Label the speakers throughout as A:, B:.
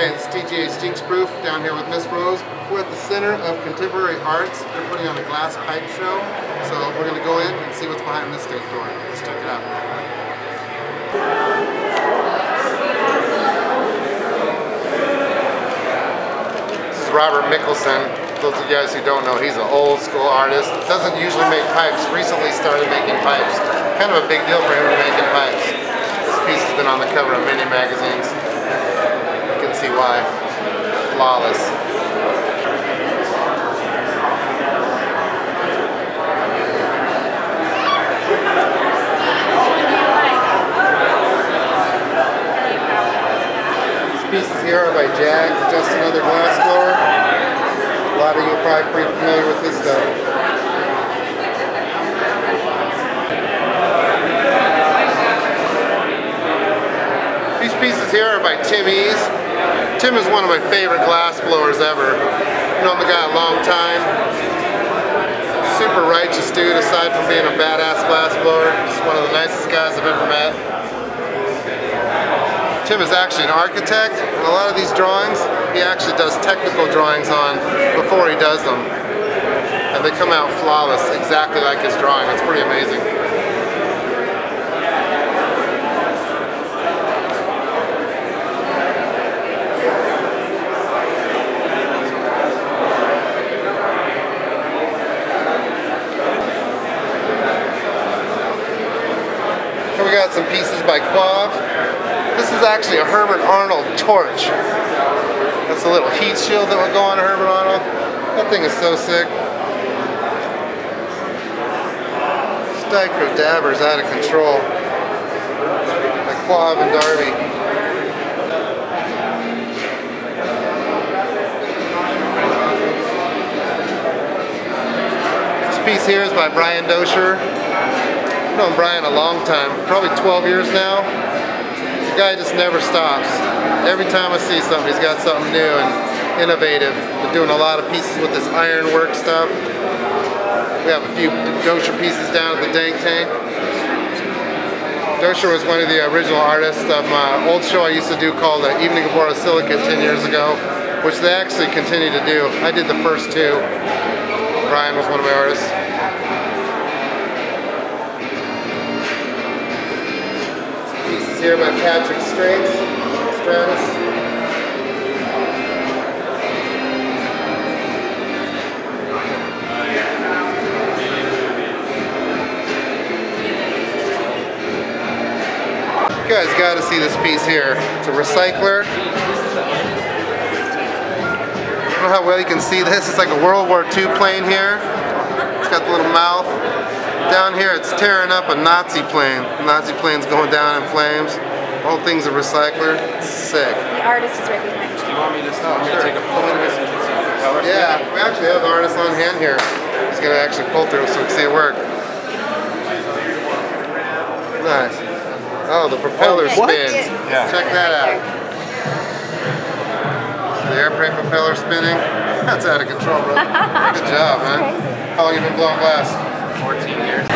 A: Hey, it's TGA Stinks Proof down here with Miss Rose. We're at the Center of Contemporary Arts. They're putting on a glass pipe show. So we're going to go in and see what's behind this stage door. Let's check it out. This is Robert Mickelson. Those of you guys who don't know, he's an old school artist. Doesn't usually make pipes. Recently started making pipes. Kind of a big deal for him to making pipes. This piece has been on the cover of many magazines. You can see why. Flawless. These pieces here are by Jack, just another glass blower. A lot of you are probably pretty familiar with this stuff. These pieces here are by Tim Ease. Tim is one of my favorite glass blowers ever. I've known the guy a long time. Super righteous dude aside from being a badass glass blower. Just one of the nicest guys I've ever met. Tim is actually an architect, and a lot of these drawings he actually does technical drawings on before he does them. And they come out flawless, exactly like his drawing. It's pretty amazing. We got some pieces by Quav. This is actually a Herbert Arnold torch. That's a little heat shield that would go on a Herbert Arnold. That thing is so sick. This Dichro Dabber is out of control. By Quav and Darby. This piece here is by Brian Dosher. I've known Brian a long time, probably 12 years now. The guy just never stops. Every time I see something, he's got something new and innovative. They're doing a lot of pieces with this ironwork stuff. We have a few Dosher pieces down at the Dank Tank. Dosher was one of the original artists of my old show I used to do called Evening of Borosilicate 10 years ago, which they actually continue to do. I did the first two. Brian was one of my artists. Here by Patrick Stratus. You guys got to see this piece here. It's a recycler. I don't know how well you can see this. It's like a World War II plane here. It's got the little mouth. Down here it's tearing up a Nazi plane. The Nazi plane's going down in flames. The whole thing's a recycler. It's sick.
B: The artist is right behind you.
C: Do you want me to take a pull through so you can see the propeller?
A: Yeah, we actually have the artist on hand here. He's going to actually pull through so we can see it work. Nice. Oh, the propeller spins.
C: Yeah.
A: Check that out. The airplane propeller spinning. That's out of control, bro. Good job, man. How long have you been blowing glass?
C: 14 years.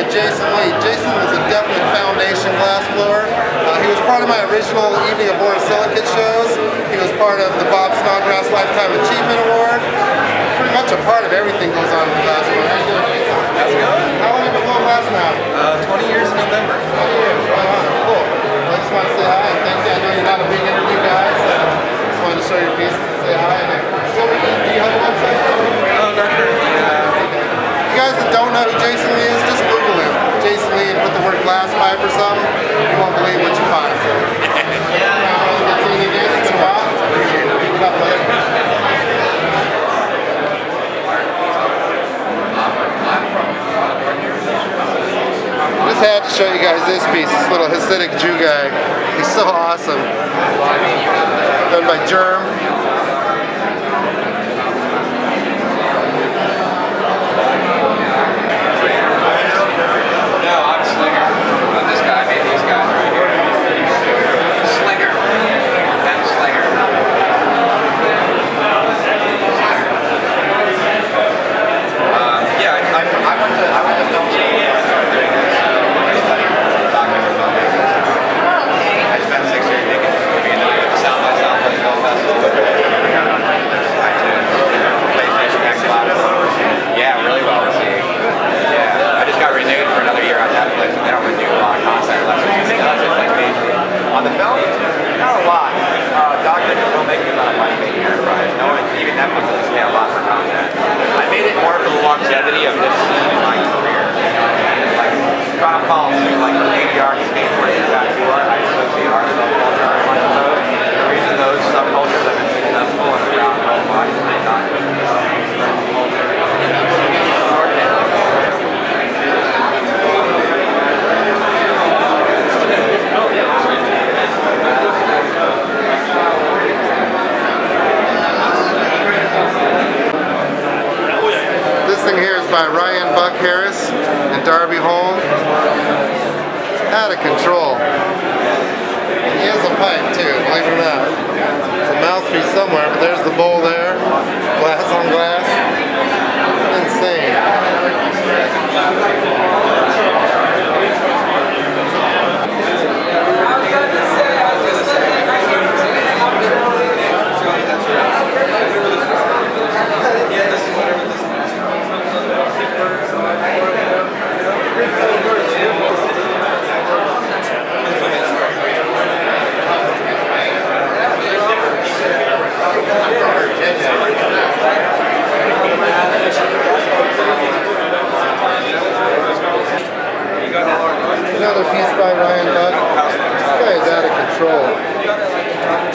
A: Jason Lee. Jason was a definite foundation glass blower. He was part of my original Evening of Borosilicate shows. He was part of the Bob Snodgrass Lifetime Achievement Award. Pretty much a part of everything goes on in the glass blower. How you doing, Jason?
C: How's it going?
A: How long have you been blowing glass now?
C: 20 years in November.
A: 20 years. Cool. I just want to say hi and thank you. I know you're not a big interview guy, so I just wanted to show your pieces and say hi. So, do you have a website?
C: Oh, not currently.
A: You guys that don't know who Jason Lee is, just Google him. Jason Lee and put the word glass pipe or something. You won't believe what you find. So. It's been a while. Keep it up, brother. little Hasidic Jew guy. He's so awesome. Done by Germ.
C: No, I'm Slinger. This guy made these guys right here. Slinger. I'm Slinger. Yeah, I went to film school when I started doing this. Studying documentary filmmaking. I spent 6 years making this movie, and then I went to South by Southwest Film Festival. I got it on Netflix, iTunes, PlayStation, Xbox. Yeah, really well received. Yeah, I just got renewed for another year on Netflix, and they don't renew a lot of content unless it's like major. On the film, not a lot. Documentary filmmaking is not a money-making enterprise. No one, even Netflix doesn't pay a lot for content. I made it more for the longevity of this scene in my career. You know what I mean? Like trying to follow suit like graffiti art, skateboarding, and tattoo art. I associate art and subculture very much with those. The reason those subcultures have been successful and around worldwide is they not
A: This thing here is by Ryan Buck Harris and Darby Holm. It's out of control. He has a pipe too, believe it or not. It's a mouthpiece somewhere, but there's the bowl there. Glass on glass. Insane. Another piece by Ryan Buck. This guy is out of control.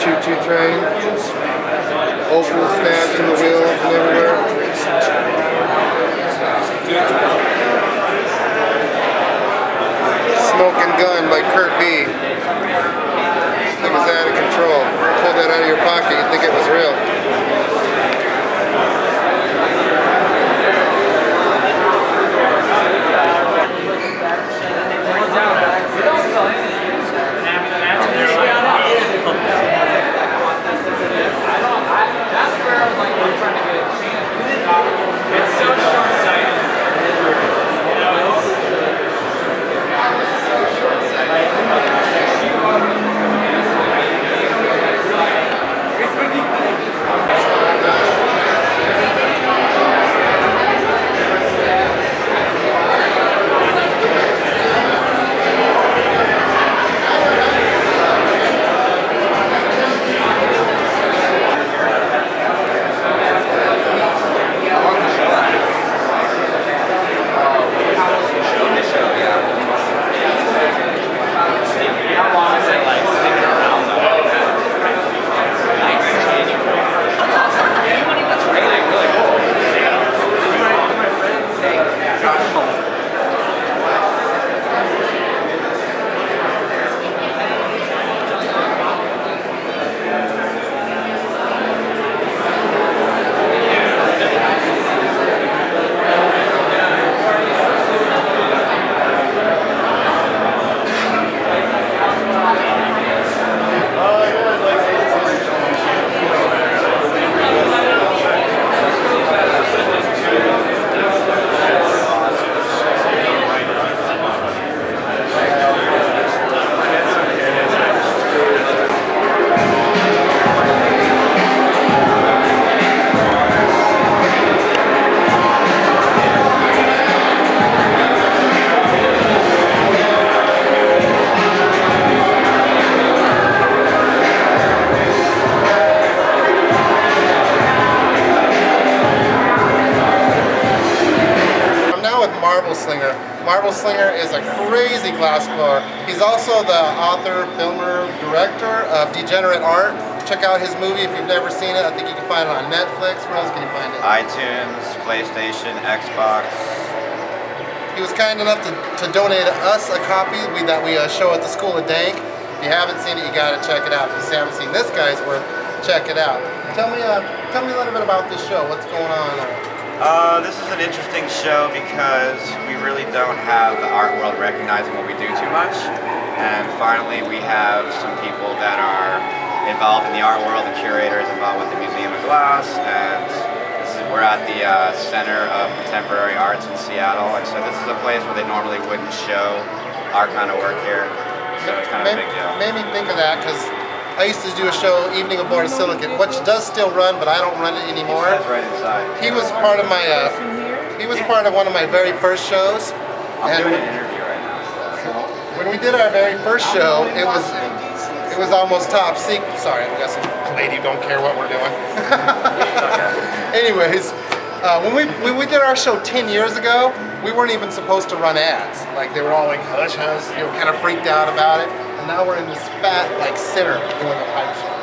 A: Choo-choo train. Opal stabs in the wheels and everywhere. Smoking Gun by Kurt B. This thing is out of control. Pull that out of your pocket, you'd think it was real. Marble Slinger. Marble Slinger is a crazy glass blower. He's also the author, filmer, director of Degenerate Art. Check out his movie if you've never seen it. I think you can find it on Netflix. Where else can you find it?
B: iTunes, PlayStation, Xbox.
A: He was kind enough to donate us a copy that we show at the School of Dank. If you haven't seen it, you got to check it out. If you haven't seen this guy's work, check it out. Tell me a little bit about this show. What's going on?
C: This is an interesting show because we really don't have the art world recognizing what we do too much. And finally, we have some people that are involved in the art world, the curators involved with the Museum of Glass, and we're at the Center of Contemporary Arts in Seattle, and so this is a place where they normally wouldn't show our kind of work here, so it's kind of a big deal.
A: Made me think of that because I used to do a show, Evening of Borosilicate, which does still run, but I don't run it anymore.
C: That's right inside.
A: He was part of my, he was part of one of my very first shows.
C: I'm doing an interview right now.
A: So when we did our very first show, it was almost top secret. Sorry, I got some lady who don't care what we're doing. Anyways, when we did our show 10 years ago, we weren't even supposed to run ads. Like they were all like hush hush, kind of freaked out about it. And now we're in this fat center doing a pipe show.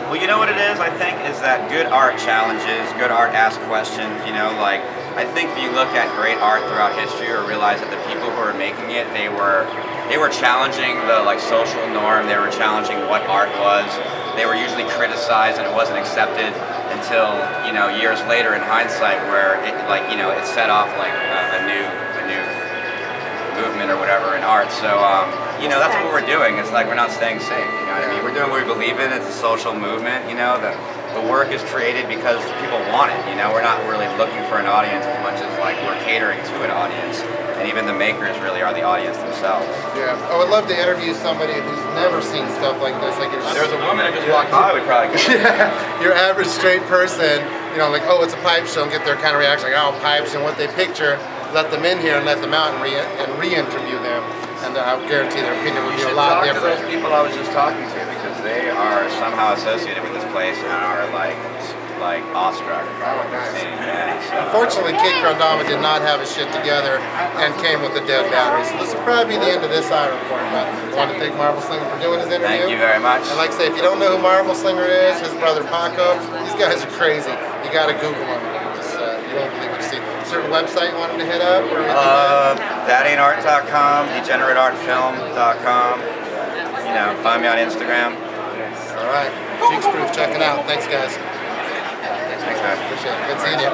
C: Well, you know what it is, I think, is that good art challenges, good art asks questions, like, I think if you look at great art throughout history or realize that the people who were making it, they were challenging the social norm, they were challenging what art was, they were usually criticized and it wasn't accepted until, years later in hindsight where it set off a new movement or whatever in art. So, that's what we're doing. It's like we're not staying safe, you know what I mean? We're doing what we believe in. It's a social movement, the work is created because people want it, We're not really looking for an audience as much as we're catering to an audience. And even the makers really are the audience themselves.
A: Yeah, I would love to interview somebody who's never seen stuff like this.
C: There's a woman that just walked by, we probably could.
A: Yeah, your average straight person, oh, it's a pipe show, and get their kind of reaction, oh, pipes, and what they picture, let them in here and let them out and re-interview them. And I guarantee their opinion would be a lot different.
C: To those people I was just talking to because they are somehow associated with this place and are like awestruck.
A: Oh, nice.
C: So.
A: Unfortunately, Kate Grandama did not have his shit together and came with a dead battery. So this will probably be the end of this eye report. But I want to thank Marble Slinger for doing his interview.
C: Thank you very much.
A: And like I say, if you don't know who Marble Slinger is, his brother Paco, these guys are crazy. You got to Google them. You won't believe what you see. Certain website you wanted to hit up? Or
C: ThatAintArt.com, DegenerateArtFilm.com. Find me on Instagram.
A: All right. Cheeks Proof, check it out. Thanks, guys.
C: Thanks, man.
A: Appreciate it. Good seeing you.